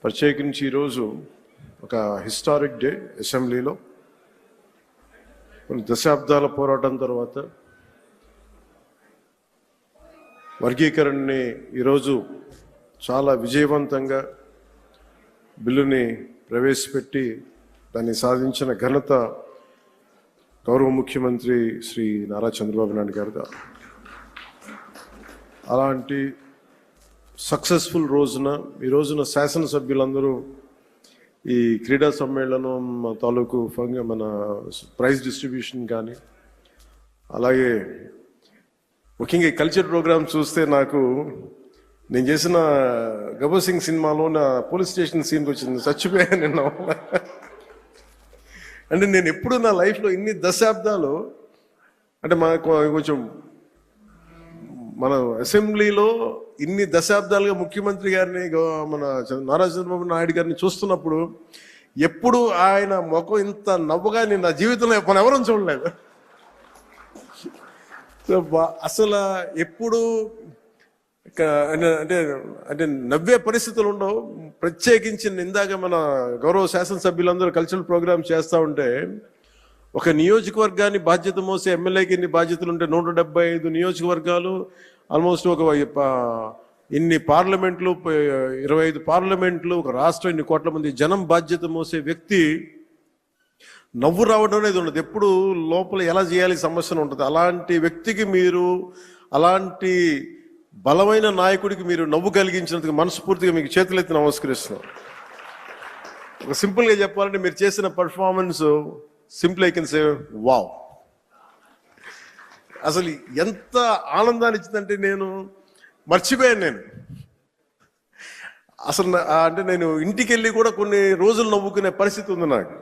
ప్రత్యేకించి ఈరోజు ఒక హిస్టారిక్ డే. అసెంబ్లీలో కొన్ని దశాబ్దాల పోరాటం తర్వాత వర్గీకరణని ఈరోజు చాలా విజయవంతంగా బిల్లుని ప్రవేశపెట్టి దాన్ని సాధించిన ఘనత గౌరవ ముఖ్యమంత్రి శ్రీ నారా చంద్రబాబు నాయుడు గారు. అలాంటి సక్సెస్ఫుల్ రోజున ఈ రోజున శాసనసభ్యులందరూ ఈ క్రీడా సమ్మేళనం తాలూకు మన ప్రైజ్ డిస్ట్రిబ్యూషన్ కానీ, అలాగే ముఖ్యంగా ఈ కల్చర్ ప్రోగ్రామ్ చూస్తే నాకు నేను చేసిన గబ్బర్ సింగ్ సినిమాలో నా పోలీస్ స్టేషన్ సీన్కి వచ్చింది. చచ్చిపోయాను నిన్న. అంటే నేను ఎప్పుడు నా లైఫ్లో ఇన్ని దశాబ్దాలు అంటే కొంచెం మన అసెంబ్లీలో ఇన్ని దశాబ్దాలుగా ముఖ్యమంత్రి గారిని మన నారా చంద్రబాబు నాయుడు గారిని చూస్తున్నప్పుడు ఎప్పుడు ఆయన ముఖం ఇంత నవ్వుగా నేను నా జీవితంలో మన ఎవరూ చూడలేదు. అసలు ఎప్పుడు అంటే అంటే నవ్వే పరిస్థితులు ఉండవు. ప్రత్యేకించి ఇందాక మన గౌరవ శాసనసభ్యులందరూ కల్చరల్ ప్రోగ్రామ్ చేస్తూ ఉంటే ఒక నియోజకవర్గాన్ని బాధ్యత మోసే ఎమ్మెల్యేకి ఇన్ని బాధ్యతలు ఉంటే 175 నియోజకవర్గాలు, ఆల్మోస్ట్ ఒక ఇన్ని పార్లమెంట్లు, 25 పార్లమెంట్లు, ఒక రాష్ట్రం, ఇన్ని కోట్ల మంది జనం బాధ్యత మోసే వ్యక్తి నవ్వు రావడం అనేది ఉండదు. ఎప్పుడు లోపల ఎలా చేయాలి సమస్యను ఉంటుంది. అలాంటి వ్యక్తికి మీరు, అలాంటి బలమైన నాయకుడికి మీరు నవ్వు కలిగించినందుకు మనస్ఫూర్తిగా మీకు చేతులెత్తి నమస్కరిస్తున్నాను. ఒక సింపుల్గా చెప్పాలంటే మీరు చేసిన performance simple I can say wow. అసలు ఎంత ఆనందాన్ని ఇచ్చిందంటే నేను మర్చిపోయాను. నేను అసలు అంటే నేను ఇంటికి వెళ్ళి కూడా కొన్ని రోజులు నవ్వుకునే పరిస్థితి ఉంది నాకు.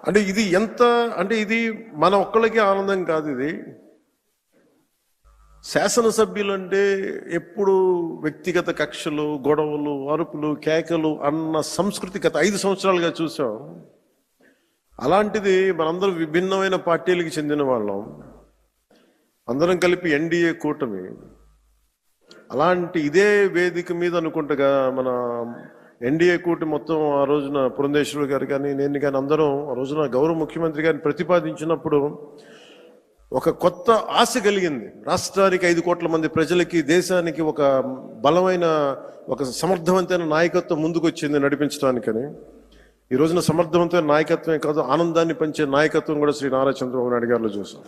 అంటే ఇది ఎంత అంటే ఇది మన ఒక్కళ్ళకి ఆనందం కాదు. ఇది శాసనసభ్యులు అంటే ఎప్పుడు వ్యక్తిగత కక్షలు, గొడవలు, అరుపులు, కేకలు అన్న సంస్కృతి గత 5 సంవత్సరాలుగా చూసాం. అలాంటిది మనందరం విభిన్నమైన పార్టీలకు చెందిన వాళ్ళం, అందరం కలిపి ఎన్డీఏ కూటమి. అలాంటి ఇదే వేదిక మీద అనుకుంటగా మన ఎన్డీఏ కూటమి మొత్తం ఆ రోజున పురంధేశ్వరి గారు కానీ, నేను కానీ అందరం ఆ రోజున గౌరవ ముఖ్యమంత్రి గారిని ప్రతిపాదించినప్పుడు ఒక కొత్త ఆశ కలిగింది. రాష్ట్రానికి 5 కోట్ల మంది ప్రజలకి, దేశానికి ఒక బలమైన, ఒక సమర్థవంతమైన నాయకత్వం ముందుకు వచ్చింది నడిపించడానికని. ఈ రోజున సమర్థవంతమైన నాయకత్వమే కాదు, ఆనందాన్ని పంచే నాయకత్వం కూడా శ్రీ నారా చంద్రబాబు నాయుడు గారిలో చూసాం.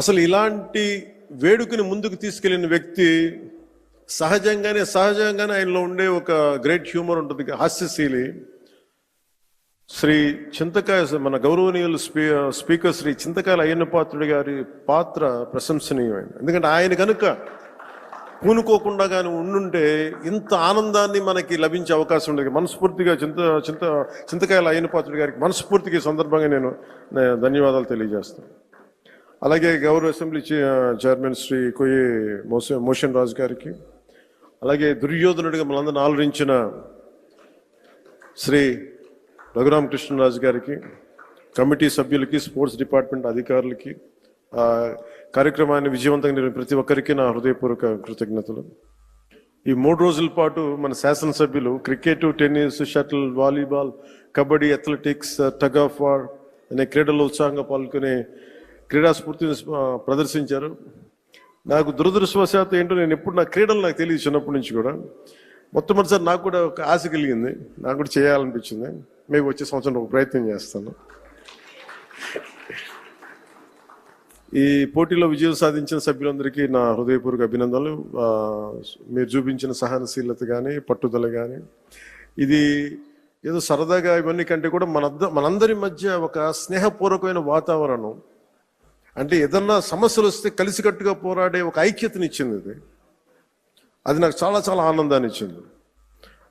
అసలు ఇలాంటి వేడుకని ముందుకు తీసుకెళ్లిన వ్యక్తి సహజంగానే ఆయనలో ఉండే ఒక గ్రేట్ హ్యూమర్ ఉంటుంది, హాస్యశీలి. శ్రీ చింతకాయ మన గౌరవనీయులు స్పీకర్ శ్రీ చింతకాయల అయ్యన్న పాత్రుడి గారి పాత్ర ప్రశంసనీయమైనది. ఎందుకంటే ఆయన కనుక పూనుకోకుండా కానీ ఉండుంటే ఇంత ఆనందాన్ని మనకి లభించే అవకాశం ఉండేది. మనస్ఫూర్తిగా చింతకాయల అయ్యన్న పాత్రుడి గారికి మనస్ఫూర్తిగా ఈ సందర్భంగా నేను ధన్యవాదాలు తెలియజేస్తాను. అలాగే గౌరవ అసెంబ్లీ చైర్మన్ శ్రీ కొయ్యి మోషన్ రాజు గారికి, అలాగే దుర్యోధనుడిగా మనందరిని ఆలోచించిన శ్రీ రఘురామకృష్ణరాజు గారికి, కమిటీ సభ్యులకి, స్పోర్ట్స్ డిపార్ట్మెంట్ అధికారులకి, కార్యక్రమాన్ని విజయవంతంగా నిర్వహించిన ప్రతి ఒక్కరికి నా హృదయపూర్వక కృతజ్ఞతలు. ఈ 3 రోజుల పాటు మన శాసనసభ్యులు cricket, tennis, shuttle, volleyball, kabaddi, athletics, tug of war అనే క్రీడల్లో ఉత్సాహంగా పాల్గొనే క్రీడా స్ఫూర్తిని ప్రదర్శించారు. నాకు దురదృష్టవశాత్తు ఏంటో నేను ఎప్పుడు నా క్రీడలు నాకు తెలియదు చిన్నప్పటి నుంచి కూడా. మొట్టమొదటిసారి నాకు కూడా ఒక ఆశ కలిగింది, నాకు కూడా చేయాలనిపించింది. మేము వచ్చే సంవత్సరం ఒక ప్రయత్నం చేస్తాను. ఈ పోటీలో విజయం సాధించిన సభ్యులందరికీ నా హృదయపూర్వక అభినందనలు. మీరు చూపించిన సహనశీలత కానీ, పట్టుదల కానీ, ఇది ఏదో సరదాగా ఇవన్నీ కంటే కూడా మనందరి మధ్య ఒక స్నేహపూర్వకమైన వాతావరణం, అంటే ఏదన్నా సమస్యలు వస్తే కలిసికట్టుగా పోరాడే ఒక ఐక్యతనిచ్చింది. అది నాకు చాలా చాలా ఆనందాన్ని ఇచ్చింది.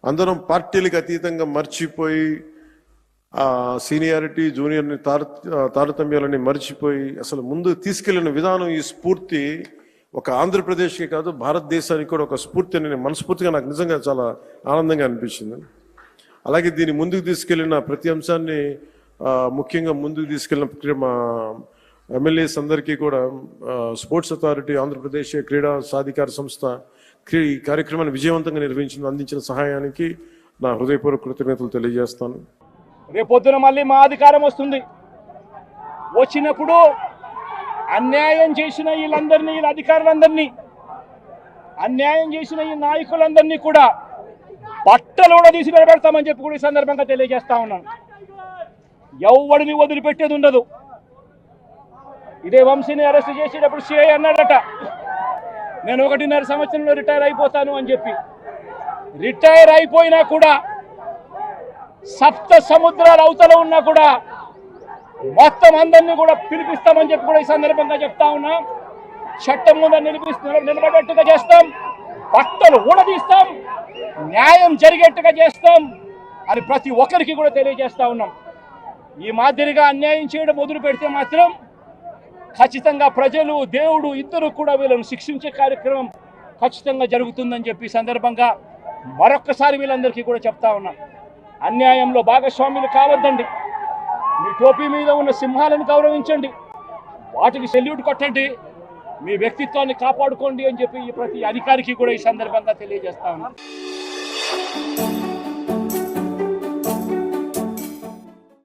అందరం పార్టీలకు అతీతంగా మర్చిపోయి సీనియారిటీ, జూనియర్ని తారతమ్యాలని మర్చిపోయి అసలు ముందు తీసుకెళ్లిన విధానం, ఈ స్ఫూర్తి ఒక ఆంధ్రప్రదేశ్కి కాదు భారతదేశానికి కూడా ఒక స్ఫూర్తి అని మనస్ఫూర్తిగా నాకు నిజంగా చాలా ఆనందంగా అనిపించింది. అలాగే దీన్ని ముందుకు తీసుకెళ్లిన ప్రతి అంశాన్ని ముఖ్యంగా ముందుకు తీసుకెళ్లిన మా ఎమ్మెల్యేస్ అందరికీ కూడా స్పోర్ట్స్ అథారిటీ, ఆంధ్రప్రదేశ్ క్రీడా సాధికార సంస్థ, ఈ కార్యక్రమాన్ని విజయవంతంగా నిర్వహించిన అందించిన సహాయానికి నా హృదయపూర్వక కృతజ్ఞతలు తెలియజేస్తాను. రేపొద్దున మళ్ళీ మా అధికారం వస్తుంది. వచ్చినప్పుడు అన్యాయం చేసిన వీళ్ళందరినీ, వీళ్ళ అధికారులందరినీ, అన్యాయం చేసిన ఈ నాయకులందరినీ కూడా బట్టలు కూడా తీసి నిలబెడతామని చెప్పి కూడా ఈ సందర్భంగా తెలియజేస్తా ఉన్నాను. ఎవడిని వదిలిపెట్టేది ఉండదు. ఇదే వంశీని అరెస్ట్ చేసేటప్పుడు సిఐ అన్నాడట, నేను 1.5 సంవత్సరంలో రిటైర్ అయిపోతాను అని చెప్పి. రిటైర్ అయిపోయినా కూడా, సప్త సముద్రాల అవతల ఉన్నా కూడా మొత్తం అందరినీ కూడా పిలిపిస్తామని చెప్పి కూడా ఈ సందర్భంగా చెప్తా ఉన్నా. చట్టం ముందు నిలబడేట్టుగా చేస్తాం, బట్టలు ఊడదీస్తాం, న్యాయం జరిగేట్టుగా చేస్తాం అని ప్రతి ఒక్కరికి కూడా తెలియజేస్తా ఉన్నాం. ఈ మాదిరిగా అన్యాయం చేయడం మొదలు పెడితే మాత్రం ఖచ్చితంగా ప్రజలు, దేవుడు ఇద్దరు కూడా వీళ్ళను శిక్షించే కార్యక్రమం ఖచ్చితంగా జరుగుతుందని చెప్పి సందర్భంగా మరొక్కసారి వీళ్ళందరికీ కూడా చెప్తా ఉన్నాం. అన్యాయంలో భాగస్వాములు కావద్దండి. మీ టోపీ మీద ఉన్న సింహాలను గౌరవించండి, వాటికి సెల్యూట్ కొట్టండి, మీ వ్యక్తిత్వాన్ని కాపాడుకోండి అని చెప్పి ప్రతి అధికారికి కూడా ఈ సందర్భంగా తెలియజేస్తా ఉన్నాం.